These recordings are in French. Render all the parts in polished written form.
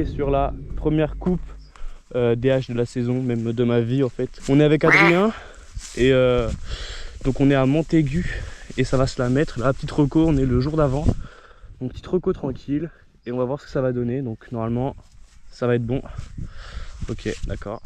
est sur la première coupe DH de la saison, même de ma vie en fait. On est avec Adrien et donc on est à Montaigu et ça va se la mettre. La petite reco, on est le jour d'avant. Donc petite reco tranquille et on va voir ce que ça va donner. Donc normalement ça va être bon. Ok, d'accord.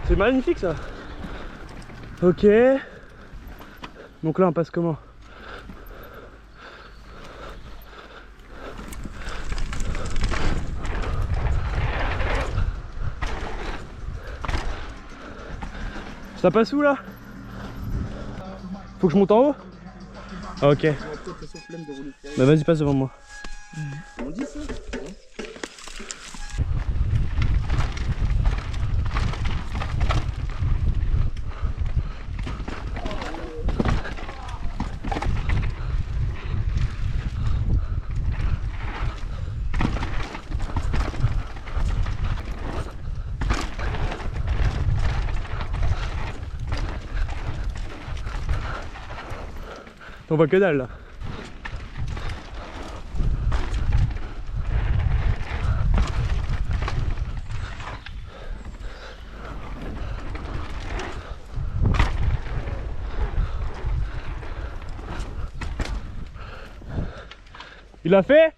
C'est magnifique ça. Ok. Donc là on passe comment? Ça passe où là? Faut que je monte en haut? Ah, ok. Bah vas-y, passe devant moi. On dit ça. On voit que dalle là. Il l'a fait?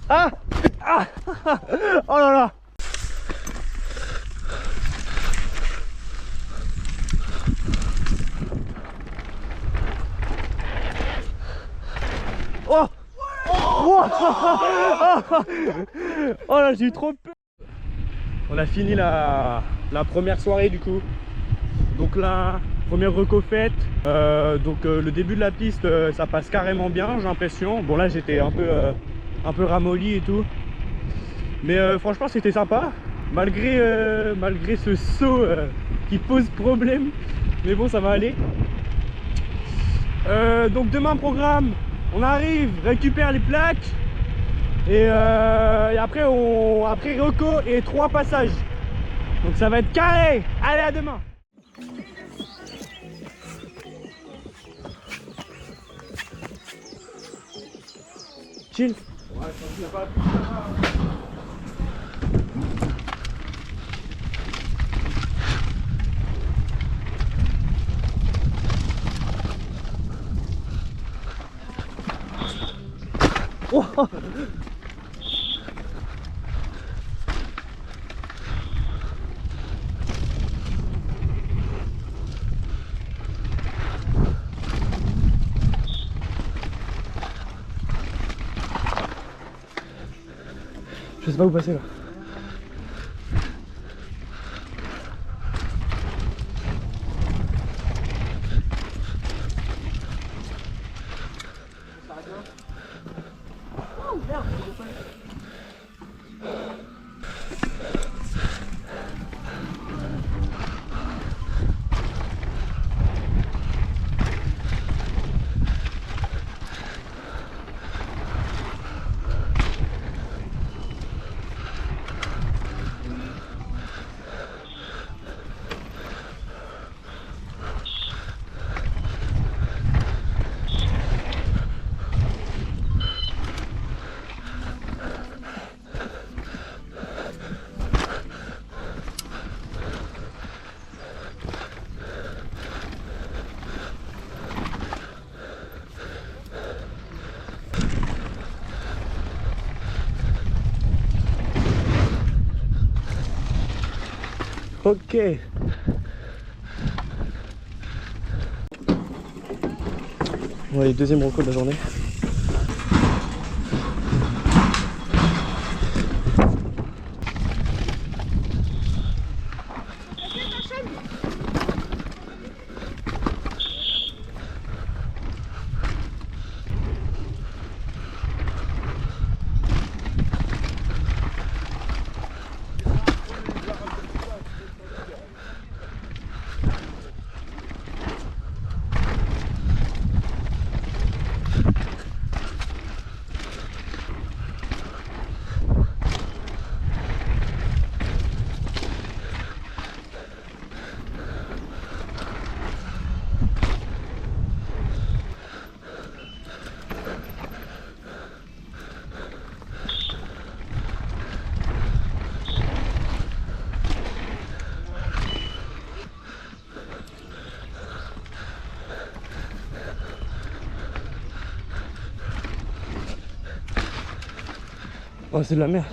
Ah! Ah! Oh là là! Oh! Oh, oh là, j'ai eu trop peur! On a fini la première soirée du coup. Donc là, première reco faite. Le début de la piste, ça passe carrément bien, j'ai l'impression. Bon là, j'étais un peu ramolli et tout. Mais franchement, c'était sympa. Malgré ce saut qui pose problème. Mais bon, ça va aller. Donc demain, programme. On arrive, récupère les plaques. Et après reco et 3 passages. Donc ça va être carré. Allez, à demain. Chill. Ouais, ça va. Oh. Je sais pas où passer là. Ok. Bon, allez, deuxième reco de la journée. Oh, c'est de la merde.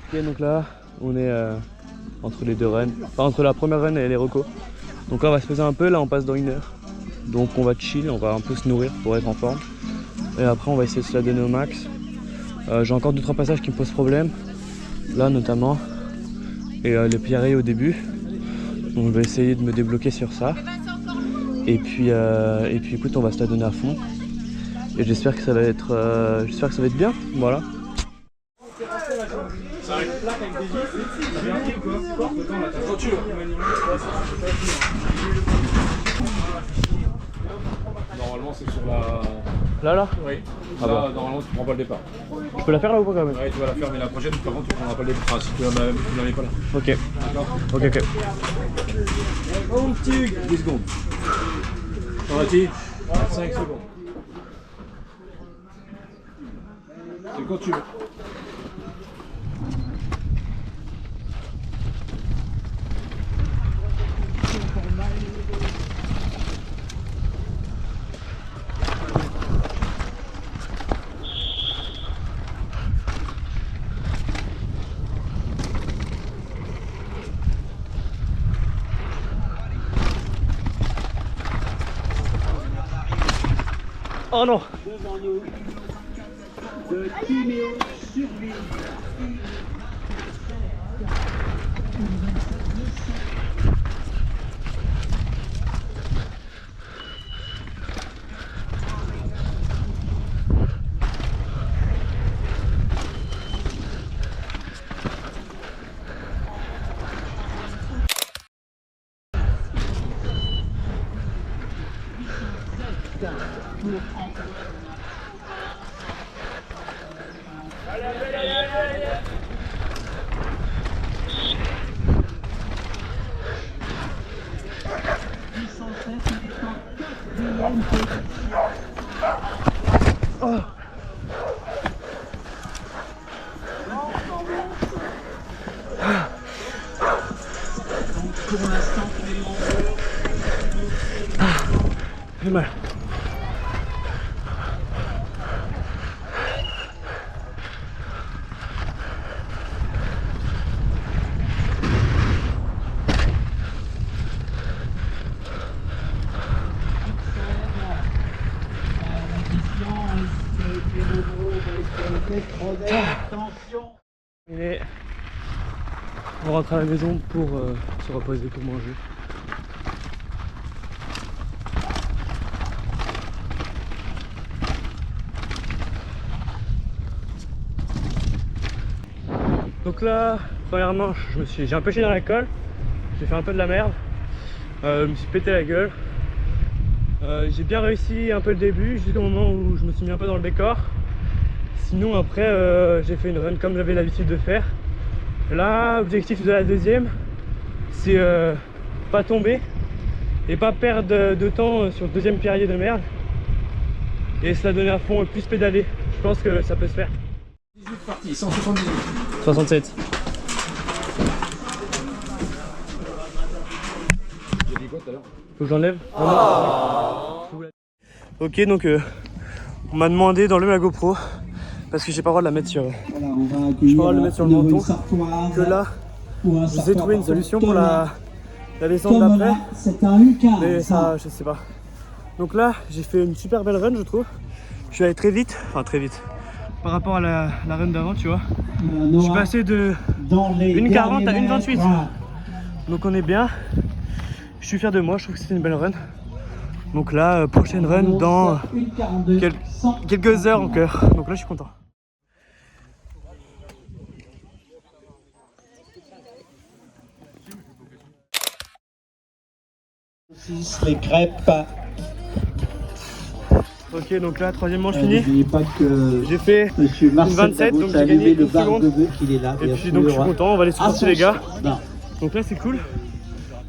Ok, donc là on est entre les deux runs, enfin entre la première run et les recos. Donc là on va se poser un peu, là on passe dans 1 heure. Donc on va chill, on va un peu se nourrir pour être en forme. Et après on va essayer de se la donner au max. J'ai encore 2-3 passages qui me posent problème. Là notamment. Et les pierreries au début. Donc je vais essayer de me débloquer sur ça. Et puis écoute, on va se la donner à fond. Et j'espère que ça va être bien. Voilà. Normalement c'est sur la... Là Oui. Ah Là, bah. normalement tu prends pas le départ. Je peux la faire là ou pas quand même? Ouais, tu vas la faire, mais la prochaine, par contre, tu prendras pas le départ. Si tu la mets pas là. Ok. D'accord. Ok. Oh, petit 10 secondes. T'en as-tu 5 secondes. C'est quand tu veux. Oh non. Devant nous, de Timéo survit. Oh. Pour l'instant, Clément. J'ai mal. Et on rentre à la maison pour se reposer, pour manger. Donc là, premièrement, j'ai un peu chié dans la colle. J'ai fait un peu de la merde. Je me suis pété la gueule. J'ai bien réussi un peu le début, jusqu'au moment où je me suis mis un peu dans le décor. Sinon après, j'ai fait une run comme j'avais l'habitude de faire. Là, l'objectif de la deuxième, c'est pas tomber et pas perdre de temps sur le deuxième pierrier de merde. Et se la donner à fond et plus pédaler. Je pense que ça peut se faire. 18 parties, 178. 67. J'ai dit quoi tout à l'heure? Faut que j'enlève. Ok, donc on m'a demandé d'enlever la GoPro parce que j'ai pas le droit de la mettre sur. Voilà, on va Je accueillir peux le mettre sur le menton. Que là, pour un j'ai trouvé une solution pour la descente Thomas, d'après. c'est un U15. Mais ça, je sais pas. Donc là, j'ai fait une super belle run, je trouve. Je suis allé très vite, enfin très vite. Par rapport à la run d'avant, tu vois. Je suis passé de dans les 1,40 à derniers 1,28. mètres. Donc on est bien. Je suis fier de moi, je trouve que c'était une belle run. Donc là, prochaine run dans 1,42, quelques heures encore. Donc là, je suis content. Les crêpes. Ok, donc là, troisième manche N'oubliez finie. pas que J'ai fait Monsieur Marcel 27, Dabot donc a j'ai gagné allumé le une seconde. barbecue qu'il est là. Et bien puis sûr. donc je suis content, on va les supporter les gars. Non. Donc là c'est cool.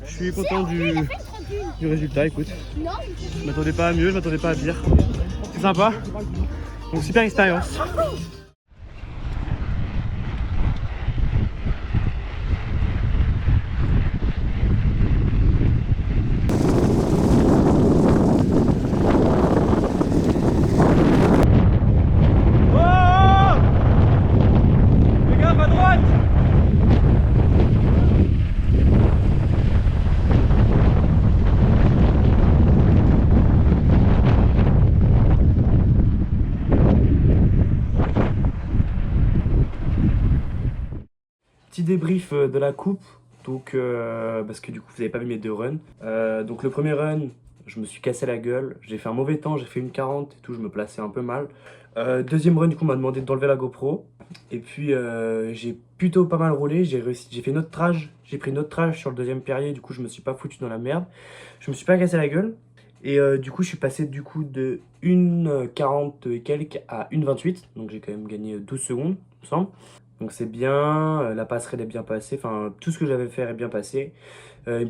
Je suis content du résultat, écoute. Je m'attendais pas à mieux, je m'attendais pas à pire. C'est sympa. Donc super expérience. Petit débrief de la coupe, donc parce que du coup vous n'avez pas vu mes deux runs. Donc le premier run, je me suis cassé la gueule, j'ai fait un mauvais temps, j'ai fait une 40 et tout, je me plaçais un peu mal. Deuxième run, du coup on m'a demandé d'enlever la GoPro. Et puis j'ai plutôt pas mal roulé, j'ai fait notre trage, j'ai pris notre trage sur le deuxième pierrier, du coup je me suis pas foutu dans la merde. Je me suis pas cassé la gueule. Et du coup je suis passé du coup de 1,40 et quelques à 1,28, donc j'ai quand même gagné 12 secondes, il me semble. Donc c'est bien, la passerelle est bien passée, enfin tout ce que j'avais fait est bien passé.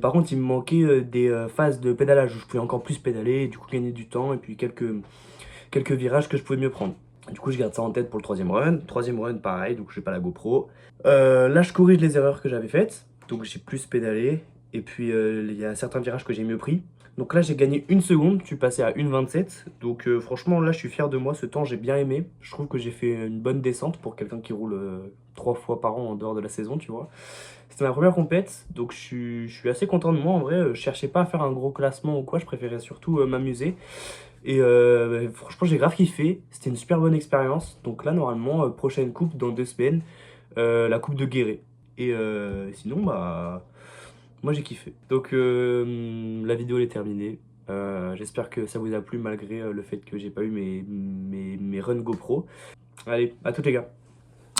Par contre il me manquait des phases de pédalage où je pouvais encore plus pédaler, et du coup gagner du temps et puis quelques virages que je pouvais mieux prendre. Du coup je garde ça en tête pour le troisième run. Troisième run pareil, donc j'ai pas la GoPro. Là je corrige les erreurs que j'avais faites, donc j'ai plus pédalé. Et puis il y a certains virages que j'ai mieux pris. Donc là j'ai gagné une seconde, je suis passé à 1,27. Donc franchement là je suis fier de moi, ce temps j'ai bien aimé. Je trouve que j'ai fait une bonne descente pour quelqu'un qui roule 3 fois par an en dehors de la saison, tu vois. C'était ma première compète, donc je suis assez content de moi en vrai. Je cherchais pas à faire un gros classement ou quoi, je préférais surtout m'amuser. Et franchement j'ai grave kiffé, c'était une super bonne expérience. Donc là normalement prochaine coupe dans 2 semaines, la coupe de Guéret. Et sinon bah... moi j'ai kiffé. Donc la vidéo elle est terminée. J'espère que ça vous a plu malgré le fait que j'ai pas eu mes runs GoPro. Allez, à toutes les gars.